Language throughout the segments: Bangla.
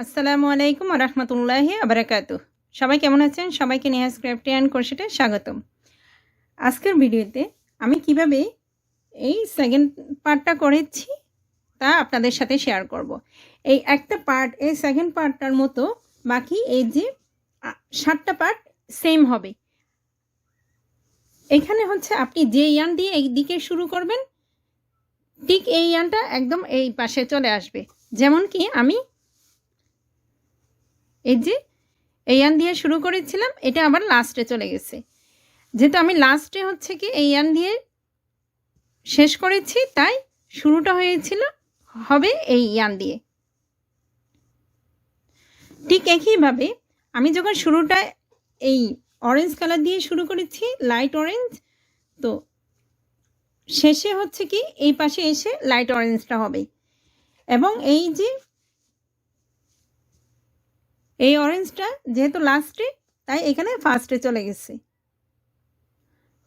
আসসালামু আলাইকুম ওয়া রাহমাতুল্লাহি ওয়া বারাকাতুহু। সবাই কেমন আছেন? সবাইকে নেহাস ক্রাফটি অ্যান্ড ক্রোশেটে স্বাগতম। আজকের ভিডিওতে আমি কিভাবে এই সেকেন্ড পার্টটা করেছি তা আপনাদের সাথে শেয়ার করব। এই একটা পার্ট, এই সেকেন্ড পার্টটার মতো বাকি এই যে 7টা পার্ট সেম হবে। এখানে হচ্ছে আপনি যে ইয়ার্ন দিয়ে এই দিকে শুরু করবেন, ঠিক এই ইয়ার্নটা একদম এই পাশে চলে আসবে। যেমন কি আমি এই যে এই ইয়ার্ন দিয়ে শুরু করেছিলাম, এটা আবার লাস্টে চলে গেছে। যেহেতু আমি লাস্টে হচ্ছে কি এই ইয়ার্ন দিয়ে শেষ করেছি, তাই শুরুটা হয়েছিল হবে এই ইয়ার্ন দিয়ে। ঠিক একইভাবে আমি যখন শুরুটা এই অরেঞ্জ কালার দিয়ে শুরু করেছি, লাইট অরেঞ্জ, তো শেষে হচ্ছে কি এই পাশে এসে লাইট অরেঞ্জটা হবে। এবং এই যে এই অরেঞ্জটা যেহেতু লাস্টে, তাই এখানে ফার্স্টে চলে গেছে।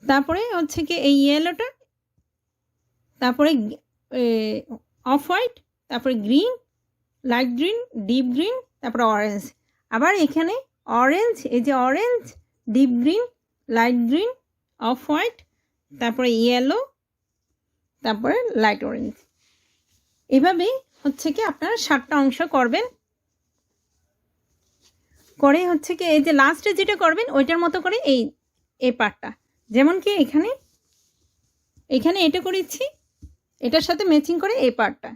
তারপরে হচ্ছে কি এই ইয়েলোটা, তারপরে অফ হোয়াইট, তারপরে green, light green, deep green, তারপরে অরেঞ্জ। আবার এখানে অরেঞ্জ, এই যে orange, deep green, light green, off white, তারপরে ইয়েলো, তারপরে লাইট অরেঞ্জ। এভাবেই হচ্ছে কি আপনারা 7টা অংশ করবেন। করে হচ্ছে কি এই যে লাস্টে যেটা করবেন ওইটার মতো করে এই পার্টটা, যেমন কি এখানে এটা করেছি, এটার সাথে ম্যাচিং করে এই পার্টটা,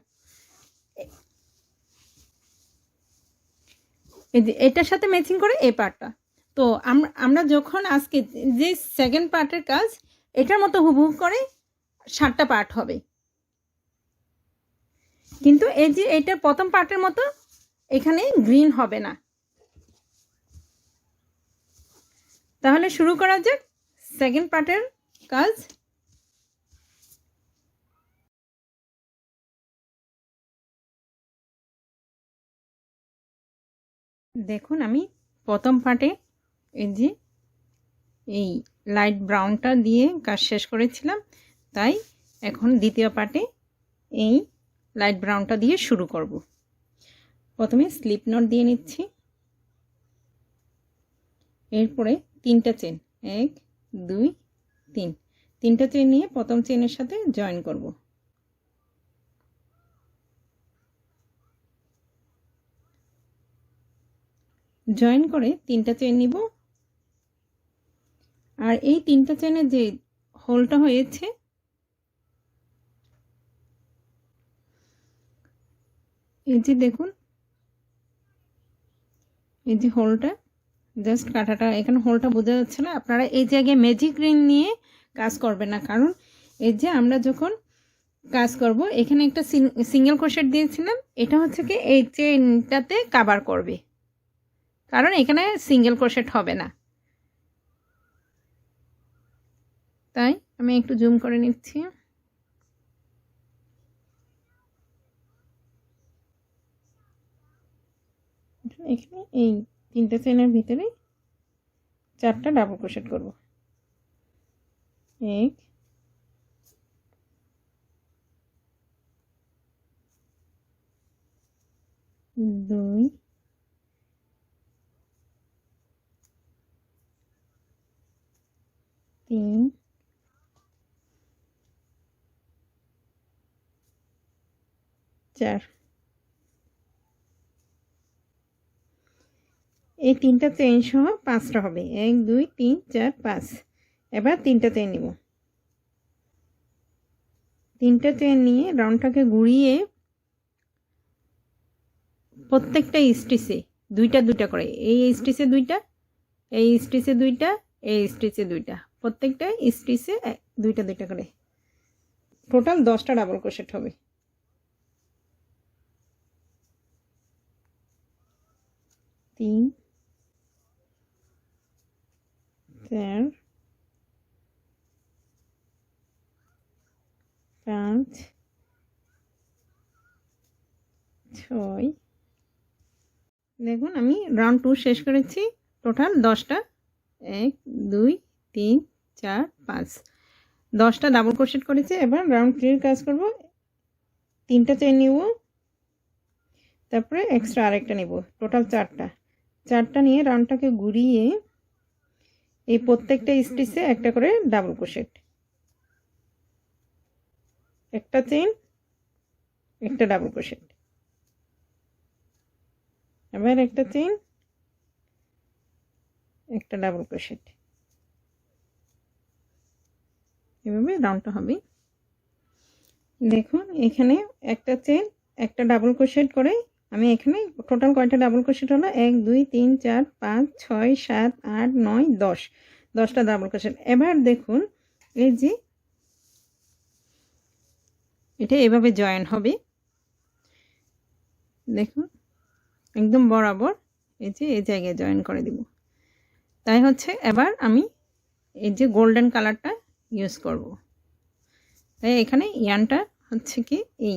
এই যে এটার সাথে ম্যাচিং করে এই পার্টটা। তো আমরা যখন আজকে যে সেকেন্ড পার্টের কাজ, এটার মতো হুবহু করে 7টা পার্ট হবে। কিন্তু এই যে এটার প্রথম পার্টের মতো এখানে গ্রিন হবে না। তাহলে শুরু করা যাক সেকেন্ড পার্টের কাজ। দেখুন আমি প্রথম পার্টে এই যে এই লাইট ব্রাউনটা দিয়ে কাজ শেষ করেছিলাম, তাই এখন দ্বিতীয় পার্টে এই লাইট ব্রাউনটা দিয়ে শুরু করব। প্রথমে স্লিপ নট দিয়ে নিচ্ছি, এরপরে 3টা চেন, 1 2 3, 3টা চেন নিয়ে প্রথম চেনের সাথে জয়েন করব। জয়েন করে 3টা চেন নিব, আর এই 3টা চেনের যে হোলটা হয়েছে, এই যে দেখুন এই যে হোলটা, জাস্ট কাটাটা এখানে হোলটা বোঝা যাচ্ছে না। আপনারা এই জায়গায় ম্যাজিক রিং নিয়ে কাজ করবেন না, কারণ এই যে আমরা যখন কাজ করব এখানে একটা সিঙ্গেল ক্রোশেট দিয়েছিলাম, এটা হচ্ছে কি এই চেনটাতে কভার করবে, কারণ এখানে সিঙ্গেল ক্রোশেট হবে না। তাই আমি একটু জুম করে নিচ্ছি। এখানে এই 3টা চেনের ভিতরে 4টা ডাবল ক্রোশেট করব। 1 2 3 4। এই 3টা চেইন সহ 5টা হবে, 1 2 3 4 5। এবার 3টা চেইন নিব, 3টা চেইন নিয়ে রাউন্ডটাকে ঘুরিয়ে প্রত্যেকটা স্টিচে 2টা 2টা করে, এই স্টিচে 2টা, এই স্টিচে 2টা, এই স্টিচে 2টা, প্রত্যেকটা স্টিচে 2টা 2টা করে, টোটাল 10টা ডাবল ক্রোশেট হবে। 3 4 5 6। দেখুন আমি রাউন্ড 2 শেষ করেছি, টোটাল 10টা, 1 2 3 4 5, 10টা ডাবল ক্রোশেট করেছি। এবার রাউন্ড 3 এর কাজ করব। 3টা চেইন নিব, তারপরে এক্সট্রা আরেকটা নেব, টোটাল 4টা নিয়ে রাউন্ডটাকে ঘুরিয়ে এই প্রত্যেকটা স্টিচে একটা করে ডাবল ক্রোশেট, একটা চেইন, একটা ডাবল ক্রোশেট, আবার একটা চেইন, একটা ডাবল ক্রোশেট, এভাবে রাউন্ডটা হবে। দেখুন এখানে একটা চেইন, একটা ডাবল ক্রোশেট করে আমি এখানে টোটাল কয়টা ডাবল ক্রোশেট হলো, 1 2 3 4 5 6 7 8 9 10, 10টা ডাবল ক্রোশেট। এবার দেখুন এই যে এটা এভাবে জয়েন হবে, দেখুন একদম বরাবর এই যে এই জায়গায় জয়েন করে দিব। তাই হচ্ছে এবার আমি এই যে গোল্ডেন কালারটা ইউজ করব। তাই এখানে ইয়ানটা হচ্ছে কি এই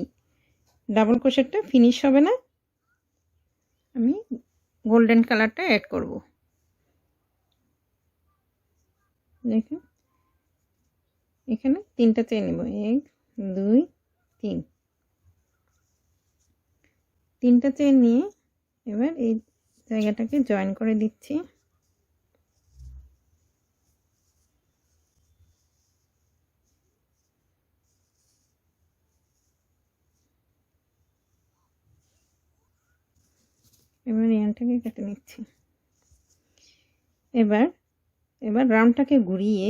ডাবল ক্রোশেটটা ফিনিশ হবে না, আমি গোল্ডেন কালারটা অ্যাড করব। দেখুন এখানে 3টা চেইন নেব, 1 2 3, 3টা চেইন নিয়ে এবার এই জায়গাটাকে জয়েন করে দিচ্ছি। এবার ইয়ানটাকে কেটে নিচ্ছি। এবার রাউন্ডটাকে ঘুরিয়ে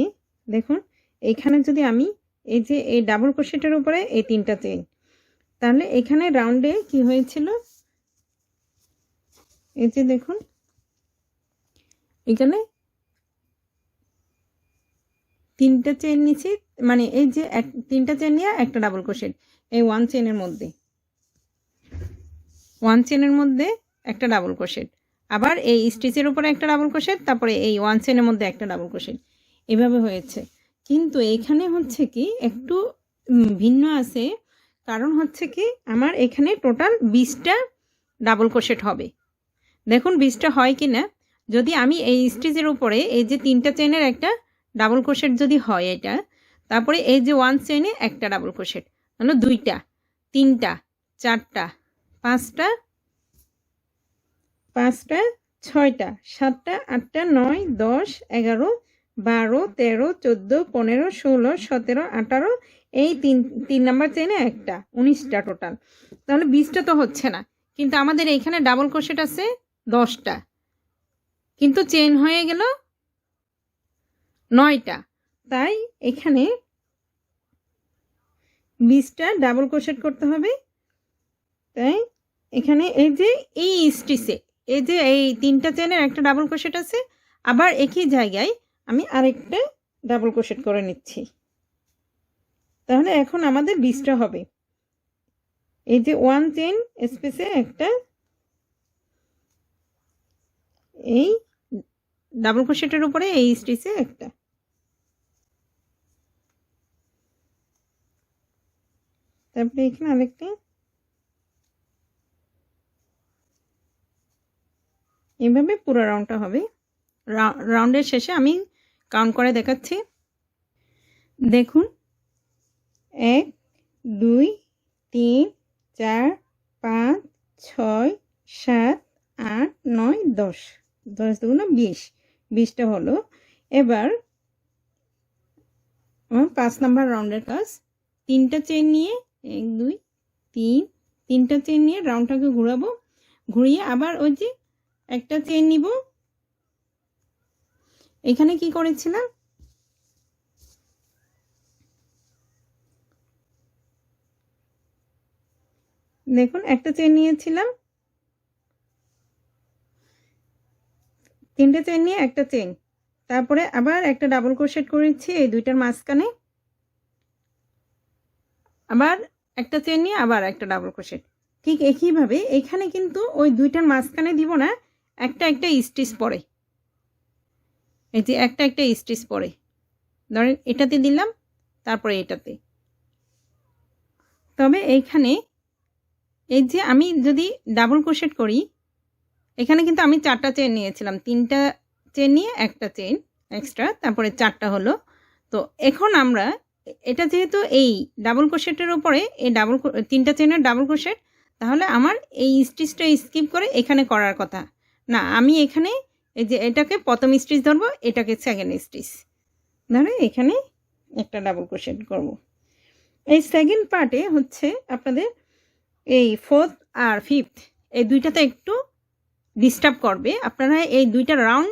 দেখুন এইখানে যদি আমি এই যে এই ডাবল ক্রোশেটের উপরে এই 3টা চেইন, তাহলে এখানে রাউন্ডে কি হয়েছিল, এই যে দেখুন এখানে 3টা চেইন নিচ্ছি, মানে এই যে 3টা চেইন নিয়ে একটা ডাবল ক্রোশেট, এই 1 চেইনের মধ্যে 1 চেইনের মধ্যে একটা ডাবল ক্রোশেট, আবার এই স্টিচের উপরে একটা ডাবল ক্রোশেট, তারপরে এই 1 চেইনের মধ্যে একটা ডাবল ক্রোশেট, এভাবে হয়েছে। কিন্তু এখানে হচ্ছে কি একটু ভিন্ন আছে, কারণ হচ্ছে কি আমার এখানে টোটাল 20টা ডাবল ক্রোশেট হবে। দেখুন 20টা হয় কি না, যদি আমি এই স্টিচের উপরে এই যে 3টা চেইনের একটা ডাবল ক্রোশেট যদি হয় এটা, তারপরে এই যে 1 চেইনে একটা ডাবল ক্রোশেট, মানে 2টা 3টা 4টা 5টা 6টা 7টা 8টা 9 10 11 12 13 14 15 16 17 18, এই 3 নাম্বার চেইনে একটা, 19টা টোটাল। তাহলে 20টা তো হচ্ছে না, কিন্তু আমাদের এইখানে ডাবল ক্রোশেট আছে 10টা, কিন্তু চেইন হয়ে গেল 9টা। তাই এখানে 20টা ডাবল ক্রোশেট করতে হবে। তাই এখানে এই যে এই স্টিচে এই যে এই 3টা চেইনের একটা ডাবল ক্রোশেট আছে, আবার একই জায়গায় আমি আরেকটা ডাবল ক্রোশেট করে নিচ্ছি। তাহলে এখন আমাদের 20টা হবে। এই যে 1 চেইন স্পেসে একটা, এই ডাবল ক্রোশেটের উপরে এই স্টিচে একটা, তারপরে এখানে আরেকটা, এইভাবে পুরো রাউন্ডটা হবে। রাউন্ডের শেষে আমি কাউন্ট করে দেখাচ্ছি। দেখুন 1 2 3 4 5 6 7 8 9 10, 10 দুগুণ 20, 20টা হলো। এবার আমার 5 নাম্বার রাউন্ডের কাজ, 3টা চেইন নিয়ে 1 2 3, 3টা চেইন নিয়ে রাউন্ডটাকে ঘোরাবো, ঘুরিয়ে আবার ওই যে একটা চেইন নিব। এখানে কি করেছিলাম, দেখুন একটা চেইন নিয়েছিলাম, 3টে চেইন নিয়ে একটা চেইন, তারপরে আবার একটা ডাবল ক্রোশেট করেছি এই 2টার মাঝখানে, আবার একটা চেইন নিয়ে আবার একটা ডাবল ক্রোশেট। ঠিক একইভাবে এখানে কিন্তু ওই 2টার মাঝখানে দিব না, একটা স্টিচ পরে, এই যে একটা স্টিচ পরে, ধরেন এটাতে দিলাম, তারপরে এটাতে। তবে এইখানে এই যে আমি যদি ডাবল ক্রোশেট করি, এখানে কিন্তু আমি 4টা চেইন নিয়েছিলাম, 3টা চেইন নিয়ে একটা চেইন এক্সট্রা, তারপরে 4টা হলো। তো এখন আমরা এটা যেহেতু এই ডাবল ক্রোশেটের উপরে এই 3টা চেইনের ডাবল ক্রোশেট, তাহলে আমার এই স্টিচটা স্কিপ করে এখানে করার কথা না, আমি এখানে এই যে এটাকে প্রথম স্টিচ ধরবো, এটাকে সেকেন্ড স্টিচ ধরে এখানে একটা ডাবল ক্রোশেট করব। এই সেকেন্ড পার্টে হচ্ছে আপনাদের এই ফোর্থ আর ফিফথ এই দুইটাতে একটু ডিস্টার্ব করবে, আপনারা এই দুইটা রাউন্ড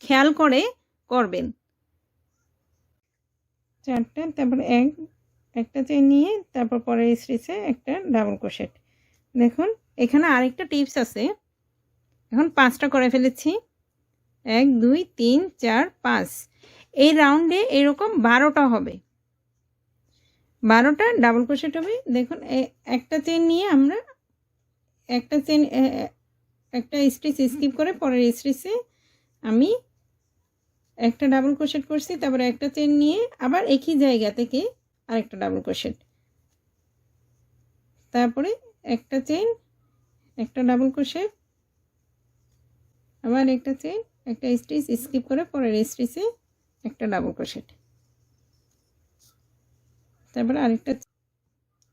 খেয়াল করে করবেন। চারটা, তারপর একটা চেইন নিয়ে তারপর পরের স্টিচে একটা ডাবল ক্রোশেট। দেখুন এখানে আরেকটা টিপস আছে, এখন 5টা করে ফেলেছি, 1 2 3 4 5, এই রাউন্ডে এরকম 12টা হবে, 12টা ডাবল ক্রোশেট হবে। দেখুন একটা চেইন নিয়ে আমরা একটা চেইন একটা স্টিচ স্কিপ করে পরের স্টিচে আমি একটা ডাবল ক্রোশেট করছি, তারপরে একটা চেইন নিয়ে আবার একই জায়গা থেকে আরেকটা ডাবল ক্রোশেট, তারপরে একটা চেইন একটা ডাবল ক্রোশেট, আবার একটা চেইন একটা স্টিচ স্কিপ করে পরের স্টিচে একটা ডাবল ক্রোশেট, তারপরে আরেকটা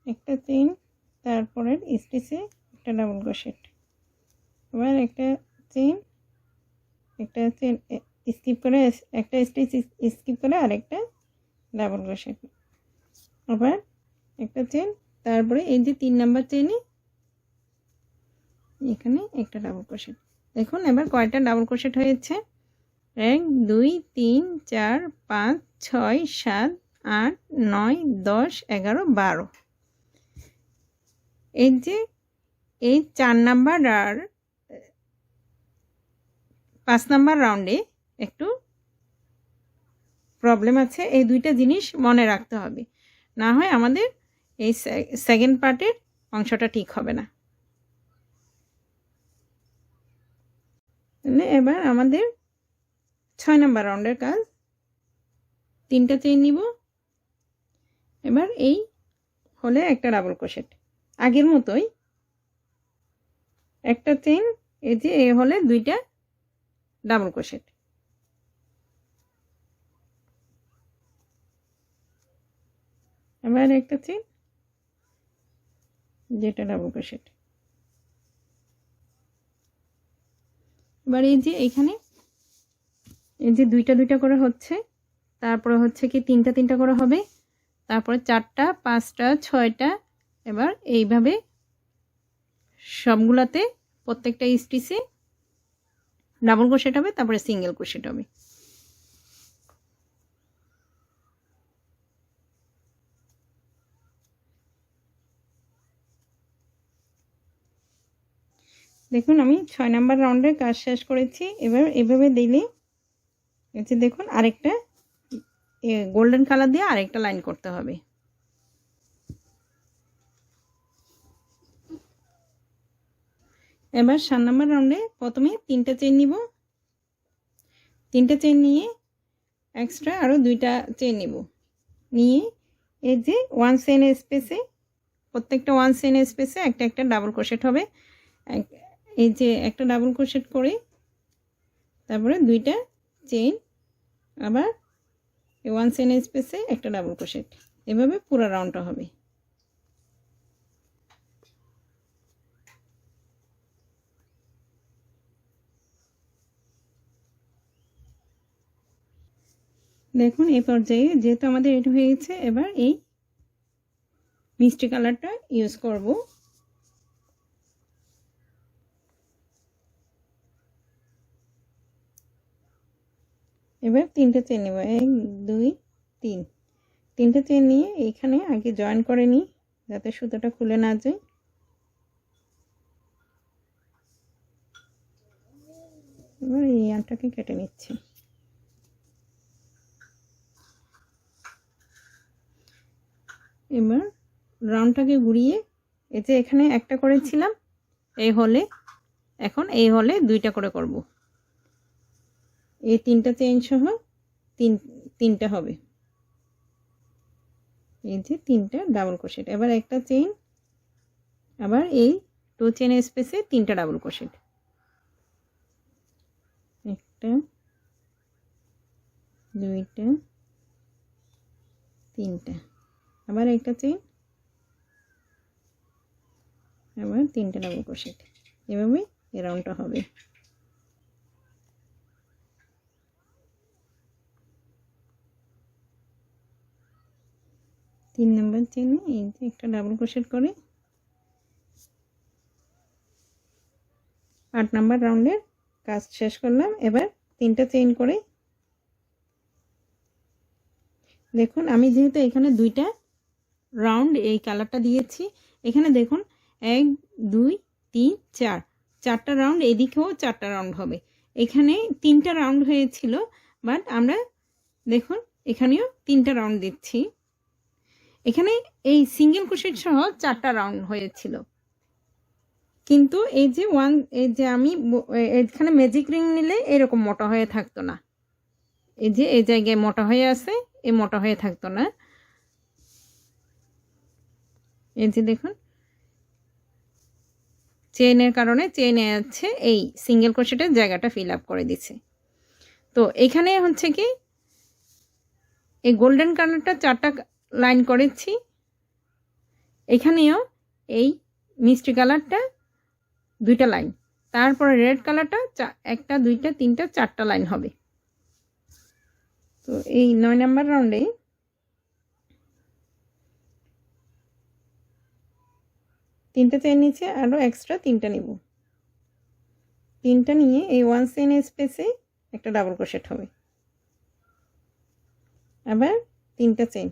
একটা চেইন তারপরের স্টিচে একটা ডাবল ক্রোশেট, আবার একটা চেইন স্কিপ করে একটা স্টিচ স্কিপ করে আরেকটা ডাবল ক্রোশেট, আবার একটা চেইন, তারপরে এই যে 3 নাম্বার চেইনে এখানে একটা ডাবল ক্রোশেট। দেখুন এবার কয়টা ডাবল ক্রোশেট হয়েছে, 1 2 3 4 5 6 7 8 9 10 11 12। এই যে এই 4 নাম্বার আর 5 নাম্বার রাউন্ডে একটু প্রবলেম আছে, এই দুইটা জিনিস মনে রাখতে হবে, না হয় আমাদের এই সেকেন্ড পার্টের অংশটা ঠিক হবে না। এবার আমাদের 6 নাম্বার রাউন্ডের কাজ, 3টা চেইন নিব, এবার এই হলে একটা ডাবল ক্রোশেট, আগের মতোই একটা চেইন, এই যে এই হলে 2টা ডাবল ক্রোশেট, এবার একটা চেইন যেটা ডাবল ক্রোশেট। এবার এই যে এখানে এই যে 2টা 2টা করে হচ্ছে, তারপরে হচ্ছে কি 3টা 3টা করে হবে, তারপরে 4টা 5টা 6টা, এবার এইভাবে সবগুলাতে প্রত্যেকটা স্টিচে ডাবল ক্রোশেট হবে, তারপরে সিঙ্গেল ক্রোশেট হবে। দেখুন আমি 6 নাম্বার রাউন্ডের কাজ শেষ করেছি। এবার এভাবে দিলে এই যে দেখুন আরেকটা গোল্ডেন কালার দিয়ে আরেকটা লাইন করতে হবে। এবার 7 নাম্বার রাউন্ডে প্রথমে 3টা চেইন নিব, 3টা চেইন নিয়ে এক্সট্রা আরও 2টা চেইন নিব, নিয়ে এই যে 1 চেইন স্পেসে প্রত্যেকটা 1 চেইন স্পেসে একটা একটা ডাবল ক্রোশেট হবে, এই যে একটা ডাবল ক্রোশেট করে তারপরে 2টা চেইন, আবার 1 চেইন স্পেসে একটা ডাবল ক্রোশেট, এভাবে পুরো রাউন্ডটা হবে। দেখুন এই পর্যায়ে যেহেতু আমাদের এটা হয়ে গেছে, এবার এই মিষ্টি কালারটা ইউজ করব। এবার 3টে চেন নেব, 1 2 3, 3টে চেন নিয়ে এখানে আগে জয়েন করে নিই যাতে সুতোটা খুলে না যায়। এবার এই ইয়ারটাকে কেটে নিচ্ছি। এবার রাউন্ডটাকে ঘুরিয়ে এই যে এখানে একটা করেছিলাম এই হলে, এখন এই হলে 2টা করে করব, এই 3টা চেইন সহ 3টা হবে, এই যে 3টা ডাবল ক্রোশেট। এবার একটা চেইন, আবার এই 2 চেইন স্পেসে 3টা ডাবল ক্রোশেট, একটা 2টা 3টা, আবার একটা চেইন, আবার 3টা ডাবল ক্রোশেট, এভাবে এই রাউন্ডটা হবে। তিন নাম্বার চেইনে এই যে একটা ডাবল ক্রোশেট করে 8 নাম্বার রাউন্ডের কাজ শেষ করলাম। এবার 3টা চেইন করে, দেখুন আমি যেহেতু এখানে 2টা রাউন্ড এই কালারটা দিয়েছি, এখানে দেখুন 1 2 3 4 4টা রাউন্ড, এদিকেও 4টা রাউন্ড হবে। এখানে 3টা রাউন্ড হয়েছিল, বাট আমরা দেখুন এখানেও 3টা রাউন্ড দিচ্ছি। এখানে এই সিঙ্গেল ক্রোশেট সহ 4টা রাউন্ড হয়েছিল, কিন্তু এই যে আমি এখানে ম্যাজিক রিং নিলে এরকম মোটা হয়ে থাকতো না, এই যে এই জায়গায় মোটা হয়ে আছে, এই মোটা হয়ে থাকতো না। এই যে দেখুন চেইনের কারণে চেইনে আছে এই সিঙ্গেল ক্রোশেটের জায়গাটা ফিল আপ করে দিছে। তো এখানে হচ্ছে কি এই গোল্ডেন কালারটা 4টা লাইন করেছি, এখানেও এই মিষ্টি কালারটা 2টা লাইন, তারপরে রেড কালারটা 1টা 2টা 3টা 4টা লাইন হবে। তো এই 9 নাম্বার রাউন্ডে 3টা চেইন নিচে আরও এক্সট্রা 3টা নিব। 3টা নিয়ে এই 1 চেইন স্পেসে একটা ডাবল ক্রোশেট হবে, আবার 3টা চেইন,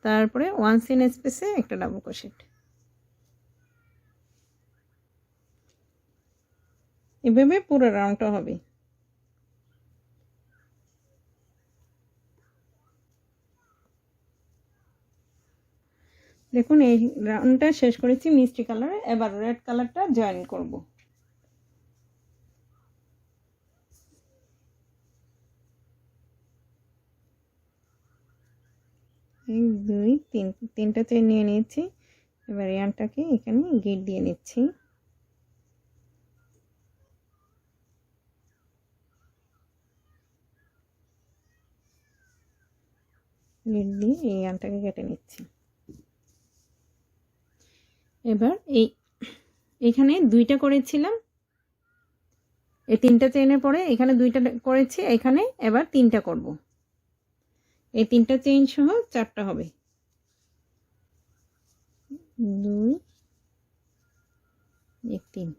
তারপরে 1 চেইন স্পেসে একটা ডাবল ক্রোশেট, এভাবে পুরো রাউন্ডটা হবে। দেখুন এই রাউন্ডটা শেষ করেছি মিষ্টি কালারে, এবার রেড কালারটা জয়েন করব। 1 2 3 3টা চেইন নিয়ে নিয়েছি। এবার ইয়ানটাকে এখানে গিট দিয়ে নিচ্ছি, গিট দিয়ে এই ইয়ানটাকে কেটে নিচ্ছি। এবার এইখানে 2টা করেছিলাম, এই 3টা চেইনের পরে এখানে 2টা করেছি, এখানে এবার 3টা করব। এই 3টা চেইন সহ 4টা হবে, 2 3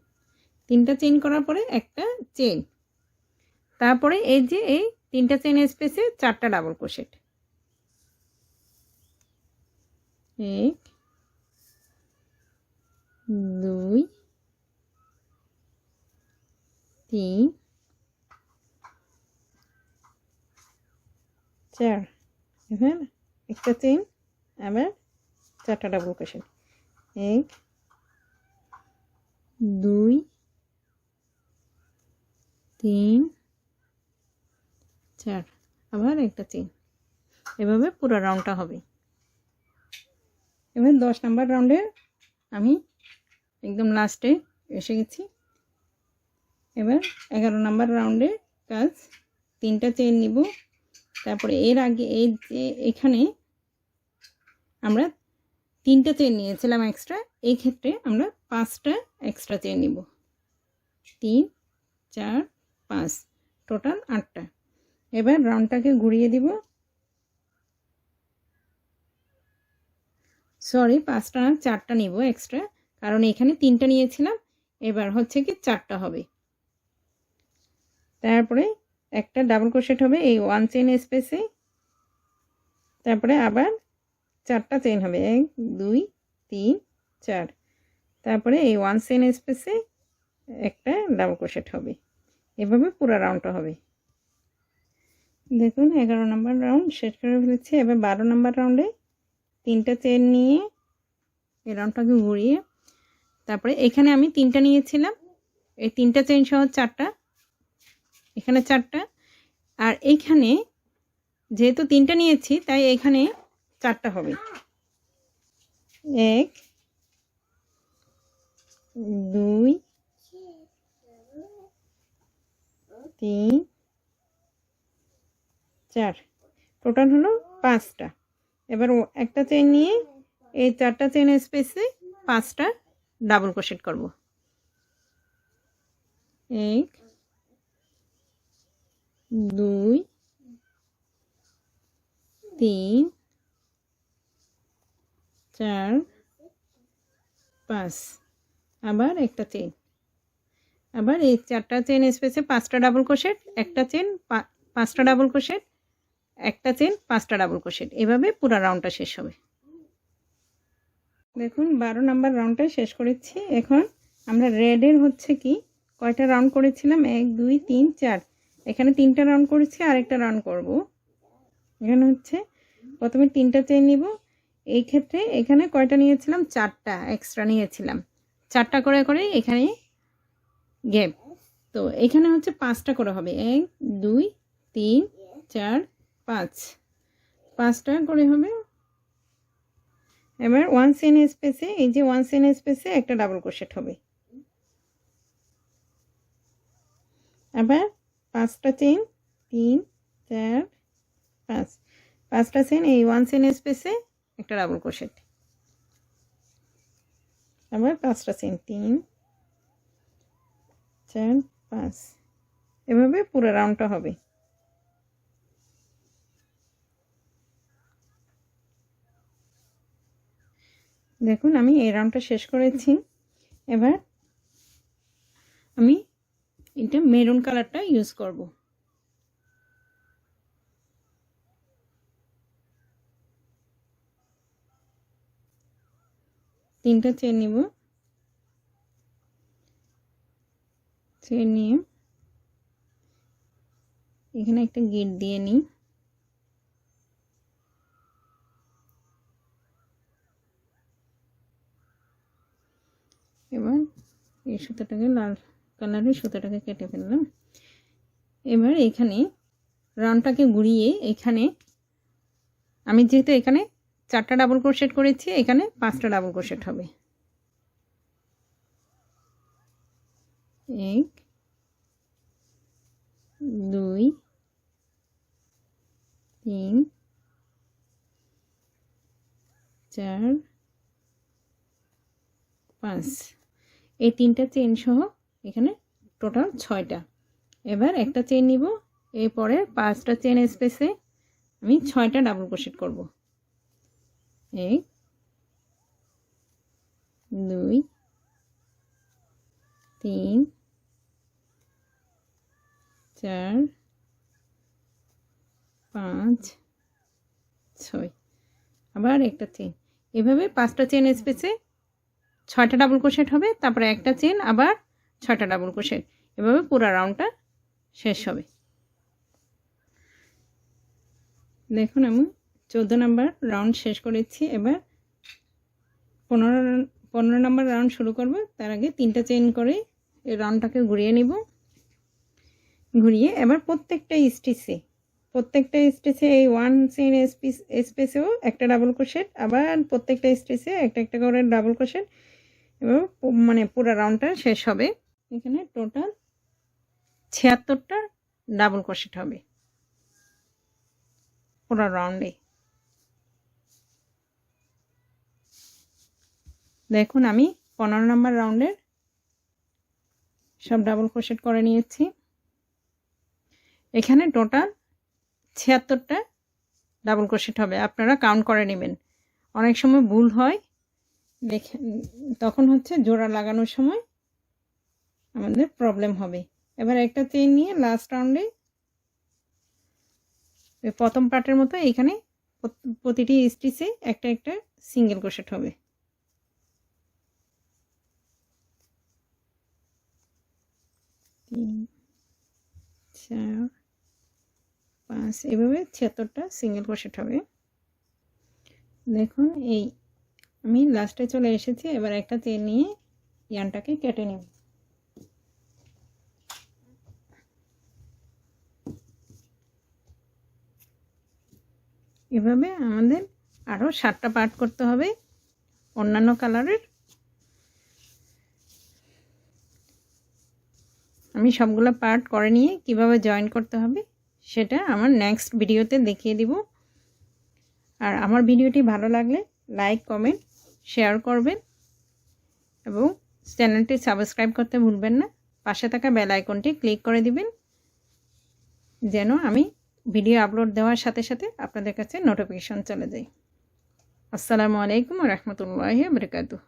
3টা চেইন করার পরে একটা চেইন, তারপরে এই যে এই 3টা চেইন স্পেসে 4টা ডাবল ক্রোশেট, 1 2 3 4, এবার একটা চেইন, আবার 4টা ডাবল ক্রোশেট, 1 2 3 4, আবার একটা চেইন, এভাবে পুরো রাউন্ডটা হবে। এবার 10 নাম্বার রাউন্ডে আমি একদম লাস্টে এসে গেছি। এবার 11 নাম্বার রাউন্ডে কাজ, 3টা চেইন নিব, তারপরে এর আগে এই যে এখানে আমরা 3টা চেইন নিয়েছিলাম এক্সট্রা, এই ক্ষেত্রে আমরা 5টা এক্সট্রা চেইন নিব, 3 4 5, টোটাল 8টা। এবার রাউন্ডটাকে ঘুরিয়ে দিব, সরি 5টা না 4টা নিব এক্সট্রা, কারণ এখানে 3টা নিয়েছিলাম, এবার হচ্ছে কি 4টা হবে। তারপরে একটা ডাবল ক্রোশেট হবে এই 1 চেইন স্পেসে, তারপরে আবার 4টা চেইন হবে, 1 2 3 4, তারপরে এই 1 চেইন স্পেসে একটা ডাবল ক্রোশেট হবে, এভাবে পুরো রাউন্ডটা হবে। দেখুন 11 নাম্বার রাউন্ড শেষ করে ফেলেছি। এবার 12 নাম্বার রাউন্ডে 3টা চেইন নিয়ে এই রাউন্ডটাকে ঘুরিয়ে, তারপরে এখানে আমি 3টা নিয়েছিলাম, এই 3টা চেইন সহ 4টা, এখানে 4টা, আর এইখানে যেহেতু 3টা নিয়েছি তাই এখানে 4টা হবে, 1 2 3 4, টোটাল হলো 5টা। এবার একটা চেইন নিয়ে এই 4টা চেন স্পেসে 5টা ডাবল ক্রোশেট করব। 1 2 3 4 5 আবার একটা চেন, আবার এই 4টা চেন স্পেসে 5টা ডাবল ক্রোশেট, একটা চেন 5টা ডাবল ক্রোশেট, একটা চেন 5টা ডাবল ক্রোশেট, এভাবে পুরো রাউন্ডটা শেষ হবে। দেখুন 12 নাম্বার রাউন্ডটা শেষ করেছি। এখন আমরা রেডের হচ্ছে কি কয়টা রাউন্ড করেছিলাম, 1 2 3 4, এখানে 3টা রাউন্ড করেছি, আরেকটা রাউন্ড করব। এখানে হচ্ছে প্রথমে 3টা চেন নিব। এই ক্ষেত্রে এখানে কয়টা নিয়েছিলাম, 4টা এক্সট্রা নিয়েছিলাম, 4টা করে করে এখানে গ্যাপ। তো এখানে হচ্ছে 5টা করে হবে, 1 2 3 4 5, 5টা করে হবে। এবার 1 চেন স্পেসে, এই যে 1 চেন স্পেসে একটা ডাবল ক্রোশেট হবে। আবার 5টা চেন 3 4 5, 5টা চেন এই 1 চেন স্পেসে একটা ডাবল ক্রোশেট। আবার 5টা চেন 3 4 5, এভাবে পুরো রাউন্ডটা হবে। দেখুন আমি এই রাউন্ডটা শেষ করেছি। এবার আমি এটা মেরুন কালারটা ইউজ করব। তিনটা চেন নিব, চেন নিয়ে এখানে একটা গিট দিয়ে নিই। এবার এই সুতোটাকে লাল কালারের সুতোটাকে কেটে ফেললাম। এবার এখানে রাউন্ডটাকে ঘুরিয়ে এখানে আমি যেহেতু এখানে 4টা ডাবল ক্রোশেট করেছি, এখানে 5টা ডাবল ক্রোশেট হবে। 1 2 3 4 5, এই 3টা চেন সহ এখানে টোটাল 6টা। এবার একটা চেন নিব, এরপরে 5টা চেন স্পেসে আমি 6টা ডাবল ক্রোশেট করব। 1 2 3 4 5 6, আবার একটা চেন, এভাবে 5টা চেন স্পেসে 6টা ডাবল ক্রোশেট হবে, তারপরে একটা চেন, আবার 6টা ডাবল ক্রোশেট, এভাবে পুরো রাউন্ডটা শেষ হবে। দেখুন আমি 14 নাম্বার রাউন্ড শেষ করেছি। এবার 15 নাম্বার রাউন্ড শুরু করব। তার আগে 3টা চেন করে এই রাউন্ডটাকে ঘুরিয়ে নিব। ঘুরিয়ে এবার প্রত্যেকটা স্টিচে এই 1 চেন স্পেসেও একটা ডাবল ক্রোশেট, আবার প্রত্যেকটা স্টিচে একটা একটা করে ডাবল ক্রোশেট, এবার মানে পুরো রাউন্ডটা শেষ হবে। এখানে টোটাল 76টা ডাবল ক্রোশেট হবে পুরো রাউন্ডে। দেখুন আমি 15 নাম্বার রাউন্ডের সব ডাবল ক্রোশেট করে নিয়েছি। এখানে টোটাল 76টা ডাবল ক্রোশেট হবে, আপনারা কাউন্ট করে নেবেন। অনেক সময় ভুল হয়, দেখে তখন হচ্ছে জোড়া লাগানোর সময় আমাদের প্রবলেম হবে। এবার একটা চেন নিয়ে লাস্ট রাউন্ডে প্রথম পার্টের মতো এখানে প্রতিটি স্টিচে একটা একটা সিঙ্গেল ক্রোশেট হবে। 3 4 5, এভাবে 76টা সিঙ্গেল ক্রোশেট হবে। দেখুন এই আমি লাস্টে চলে এসেছি। এবার একটা চেন নিয়ে ইয়ানটাকে কেটে নেব। এভাবে আমাদের আরও 7টা পার্ট করতে হবে অন্যান্য কালারের। আমি সবগুলো পার্ট করে নিয়ে কিভাবে জয়েন করতে হবে সেটা আমার নেক্সট ভিডিওতে দেখিয়ে দিব। আর আমার ভিডিওটি ভালো লাগলে লাইক, কমেন্ট শেয়ার করবেন এবং চ্যানেলটি সাবস্ক্রাইব করতে ভুলবেন না। পাশে থাকা বেল আইকনটি ক্লিক করে দিবেন যেন আমি ভিডিও আপলোড দেওয়ার সাথে সাথে আপনাদের কাছে নোটিফিকেশন চলে যায়। আসসালামু আলাইকুম ওয়া রাহমাতুল্লাহি ওয়া বারাকাতুহু।